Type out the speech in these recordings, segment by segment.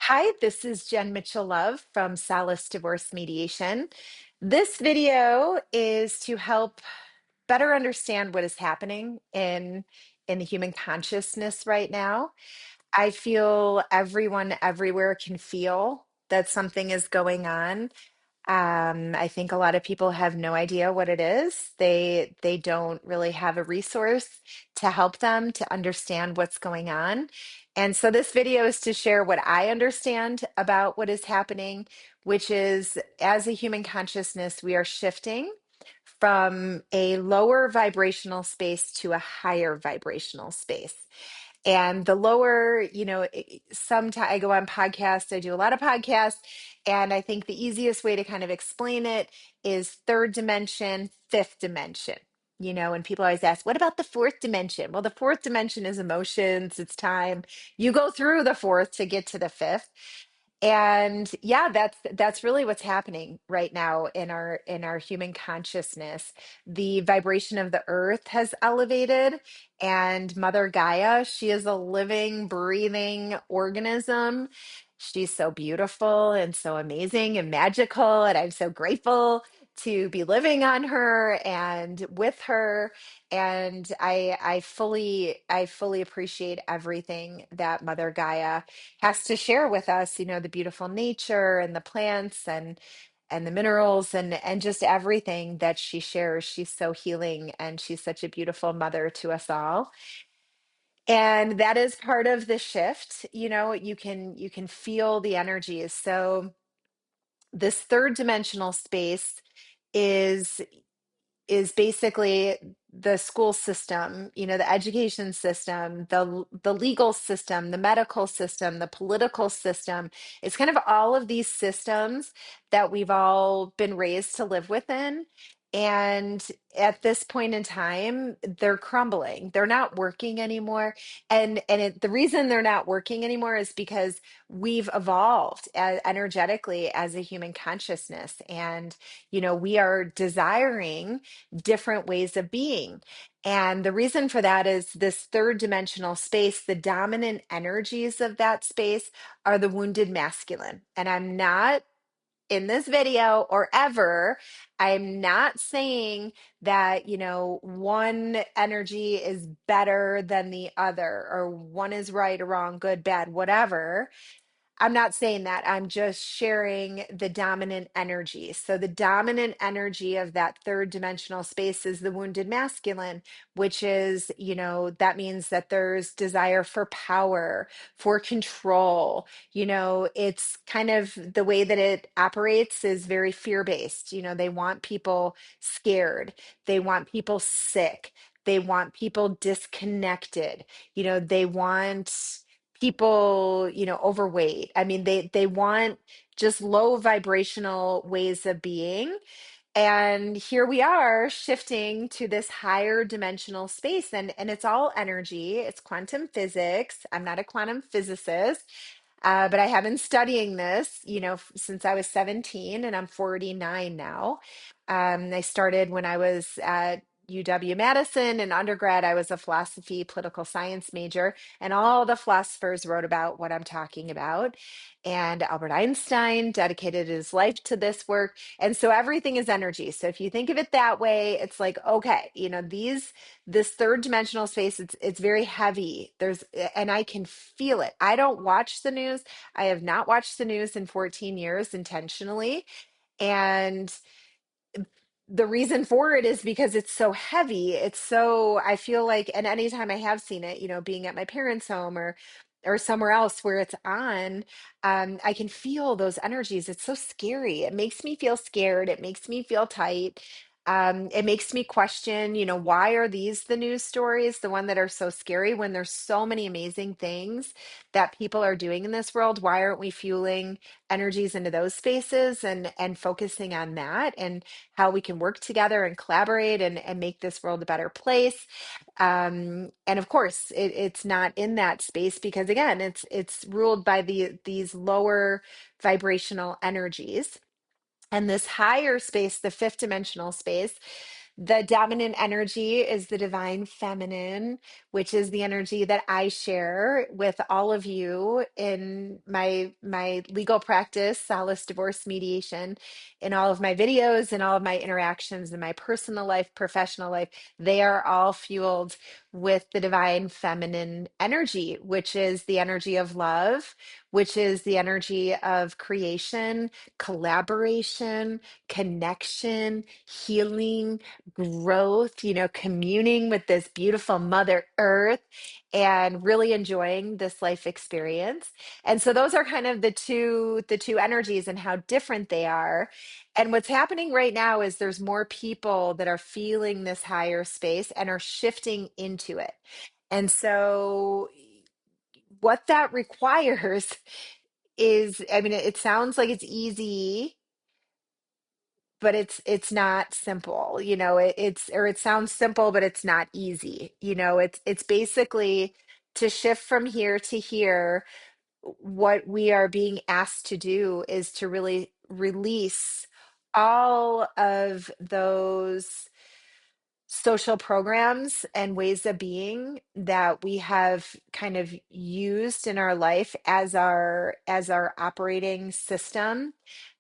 Hi, this is Jen Mitchell Love from Solace Divorce Mediation. This video is to help better understand what is happening in the human consciousness right now. I feel everyone everywhere can feel that something is going on. I think a lot of people have no idea what it is. They don't really have a resource to help them to understand what's going on. And so this video is to share what I understand about what is happening, which is as a human consciousness, we are shifting from a lower vibrational space to a higher vibrational space. And the lower, sometimes I go on podcasts, I do a lot of podcasts, and I think the easiest way to kind of explain it is third dimension, fifth dimension. And people always ask, what about the fourth dimension? Well, the fourth dimension is emotions, it's time. You go through the fourth to get to the fifth. And yeah, that's really what's happening right now in our human consciousness. The vibration of the earth has elevated, and Mother Gaia, she is a living, breathing organism. She's so beautiful and so amazing and magical, and I'm so grateful to be living on her and with her. And I fully appreciate everything that Mother Gaia has to share with us, the beautiful nature and the plants and the minerals and just everything that she shares. She's so healing and she's such a beautiful mother to us all. And that is part of the shift. You can feel the energies. So this third dimensional space is is basically the school system, the education system, the legal system, the medical system, the political system. It's kind of all of these systems that we've all been raised to live within. And at this point in time, they're crumbling. They're not working anymore. The reason they're not working anymore is because we've evolved energetically as a human consciousness. And, we are desiring different ways of being. And the reason for that is this third dimensional space, the dominant energies of that space are the wounded masculine. And I'm not in this video or ever, I'm not saying that, one energy is better than the other, or one is right or wrong, good, bad, whatever. I'm not saying that. I'm just sharing the dominant energy. So, the dominant energy of that third dimensional space is the wounded masculine, which is, that means that there's desire for power, for control. It's kind of the way that it operates is very fear based. They want people scared, they want people sick, they want people disconnected, they want people, overweight. I mean, they want just low vibrational ways of being. And here we are shifting to this higher dimensional space, and it's all energy. It's quantum physics. I'm not a quantum physicist, but I have been studying this, since I was 17 and I'm 49 now. I started when I was at UW-Madison in undergrad. I was a philosophy, political science major, and all the philosophers wrote about what I'm talking about. And Albert Einstein dedicated his life to this work. And so everything is energy. So if you think of it that way, it's like, okay, this third dimensional space, it's very heavy. And I can feel it. I don't watch the news. I have not watched the news in 14 years intentionally. And the reason for it is because it's so heavy. I feel like, and anytime I have seen it, being at my parents' home or somewhere else where it's on, I can feel those energies. It's so scary. It makes me feel scared. It makes me feel tight. It makes me question, why are these the news stories, the one that are so scary when there's so many amazing things that people are doing in this world? Why aren't we fueling energies into those spaces and focusing on that and how we can work together and collaborate and make this world a better place? And of course, it's not in that space because again, it's ruled by these lower vibrational energies. And this higher space, the fifth dimensional space, The dominant energy is the divine feminine, which is the energy that I share with all of you in my legal practice, Solace Divorce Mediation, in all of my videos and all of my interactions in my personal life, professional life. They are all fueled with the divine feminine energy, which is the energy of love, which is the energy of creation, collaboration, connection, healing, growth, communing with this beautiful Mother Earth and really enjoying this life experience. And so those are kind of the two energies and how different they are. And what's happening right now is there's more people that are feeling this higher space and are shifting into it. And so what that requires is, I mean, it sounds like it's easy, but it's not simple. It sounds simple, but it's not easy. It's basically to shift from here to here. What we are being asked to do is to really release all of those social programs and ways of being that we have kind of used in our life as our operating system,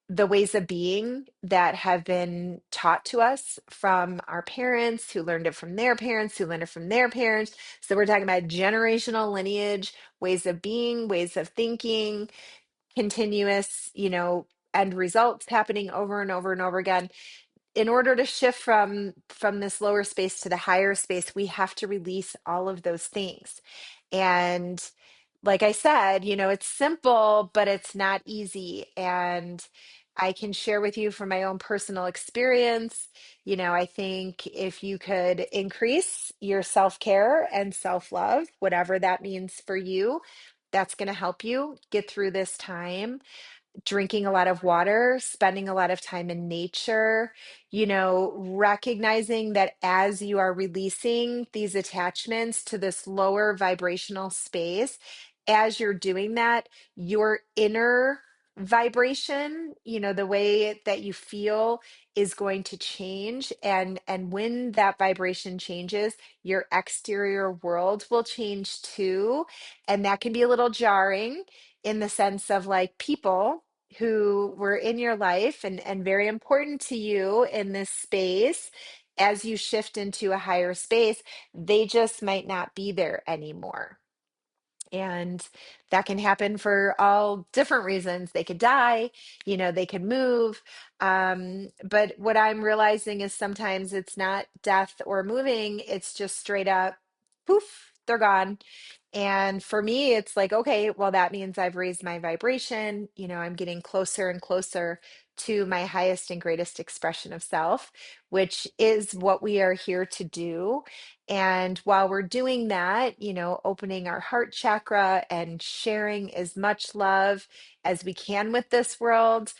the ways of being that have been taught to us from our parents, who learned it from their parents, who learned it from their parents. So we're talking about generational lineage, ways of being, ways of thinking, continuous, end results happening over and over and over again. In order to shift from this lower space to the higher space, we have to release all of those things. And like I said, it's simple, but it's not easy. And I can share with you from my own personal experience. I think if you could increase your self-care and self-love, whatever that means for you, that's going to help you get through this time. Drinking a lot of water, spending a lot of time in nature, recognizing that as you are releasing these attachments to this lower vibrational space, as you're doing that, your inner vibration, the way that you feel is going to change. And when that vibration changes, your exterior world will change too. And that can be a little jarring in the sense of like people who were in your life and very important to you in this space. As you shift into a higher space, they just might not be there anymore. And that can happen for all different reasons. They could die, they could move. But what I'm realizing is sometimes it's not death or moving, it's just straight up poof, they're gone. And for me, it's like, okay, well, that means I've raised my vibration. I'm getting closer and closer to my highest and greatest expression of self, which is what we are here to do. And while we're doing that, opening our heart chakra and sharing as much love as we can with this world,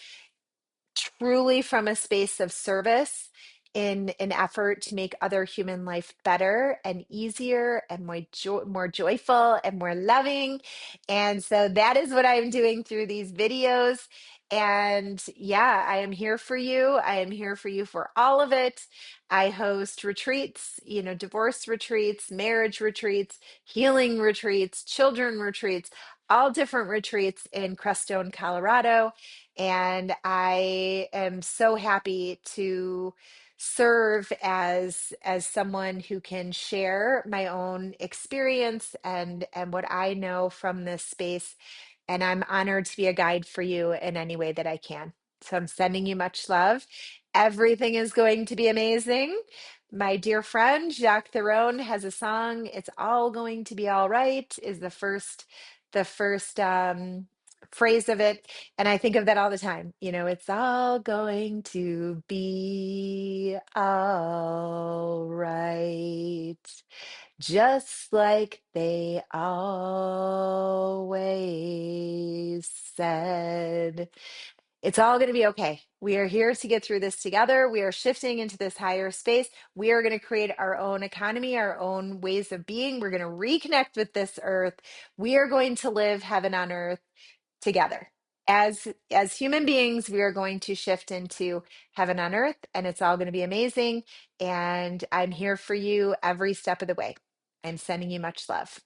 truly from a space of service in an effort to make other human life better and easier and more joyful and more loving. And so that is what I'm doing through these videos. And yeah, I am here for you. I am here for you for all of it. I host retreats, divorce retreats, marriage retreats, healing retreats, children retreats, all different retreats in Crestone, Colorado. And I am so happy to serve as someone who can share my own experience and what I know from this space. And I'm honored to be a guide for you in any way that I can. So I'm sending you much love. Everything is going to be amazing. My dear friend Jacques Theron has a song. It's all going to be all right is the first phrase of it. And I think of that all the time. It's all going to be all right, just like they always said. It's all going to be okay. We are here to get through this together. We are shifting into this higher space. We are going to create our own economy, our own ways of being. We're going to reconnect with this earth. We are going to live heaven on earth together. as human beings, we are going to shift into heaven on earth, and it's all going to be amazing. And I'm here for you every step of the way. I'm sending you much love.